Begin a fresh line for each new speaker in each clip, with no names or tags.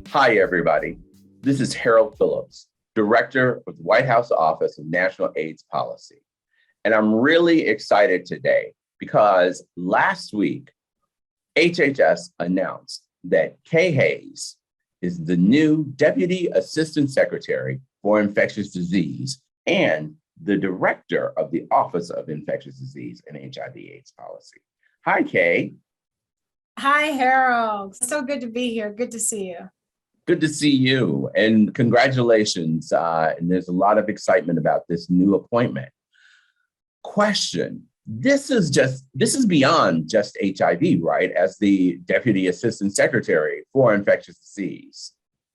Hi, everybody. This is Harold Phillips, Director of the White House Office of National AIDS Policy. And I'm really excited today because last week, HHS announced that KayeHayes is the new Deputy Assistant Secretary for Infectious Disease and the Director of the Office of Infectious Disease and HIV/AIDS Policy. Hi, Kay.
Hi, Harold. So good to be here. Good to see you.
Good to see you, and congratulations. And there's a lot of excitement about this new appointment. Question, this is beyond just HIV, right? As the Deputy Assistant Secretary for Infectious Disease.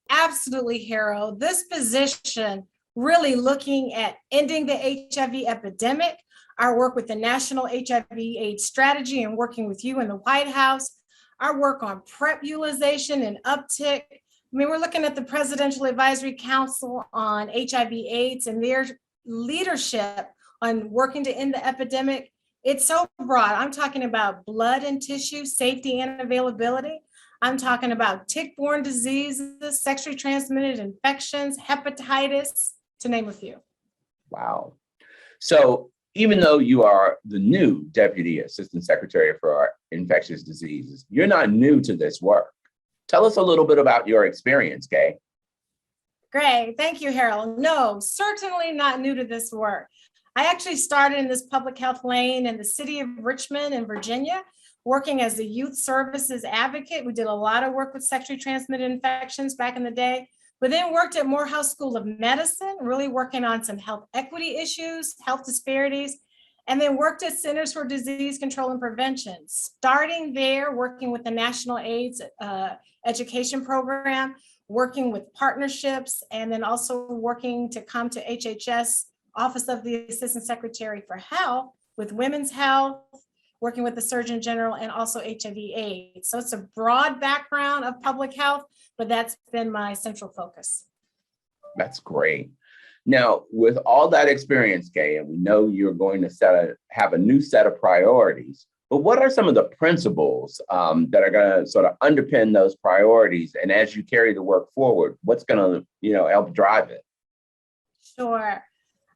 Absolutely, Harold. This position really looking at ending the HIV epidemic, our work with the National HIV/AIDS Strategy and working with you in the White House, our work on PrEP utilization and uptick. I mean, we're looking at the Presidential Advisory Council on HIV/AIDS and their leadership on working to end the epidemic. It's so broad. I'm talking about blood and tissue safety and availability. I'm talking about tick-borne diseases, sexually transmitted infections, hepatitis, to name a few.
Wow. So even though you are the new Deputy Assistant Secretary for Infectious Diseases, you're not new to this work. Tell us a little bit about your experience, Kay.
Great. Thank you, Harold. No, certainly not new to this work. I actually started in this public health lane in the city of Richmond in Virginia, working as a youth services advocate. We did a lot of work with sexually transmitted infections back in the day, but then worked at Morehouse School of Medicine, really working on some health equity issues, health disparities, and then worked at Centers for Disease Control and Prevention. Starting there, working with the National AIDS Education Program, working with partnerships, and then also working to come to HHS, Office of the Assistant Secretary for Health, with women's health, working with the Surgeon General, and also HIV/AIDS. So it's a broad background of public health, but that's been my central focus.
That's great. Now, with all that experience, Kay, and we know you're going to have a new set of priorities, but what are some of the principles that are going to sort of underpin those priorities? And as you carry the work forward, what's going to, help drive it?
Sure.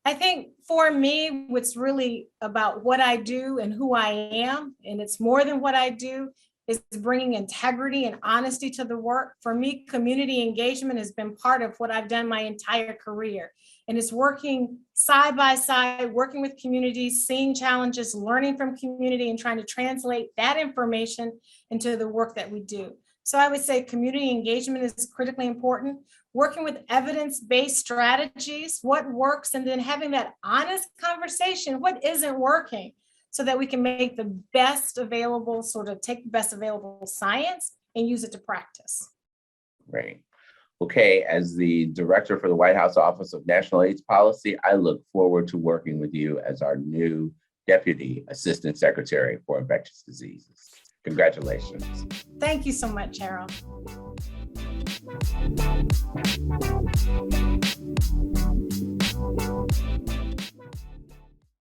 I think for me, what's really about what I do and who I am, and it's more than what I do, is bringing integrity and honesty to the work. For me, community engagement has been part of what I've done my entire career. And it's working side by side, working with communities, seeing challenges, learning from community, and trying to translate that information into the work that we do. So I would say community engagement is critically important. Working with evidence-based strategies, what works, and then having that honest conversation, what isn't working, so that we can make the best available, take the best available science and use it to practice.
Great. Okay, as the Director for the White House Office of National AIDS Policy, I look forward to working with you as our new Deputy Assistant Secretary for Infectious Diseases. Congratulations.
Thank you so much, Harold.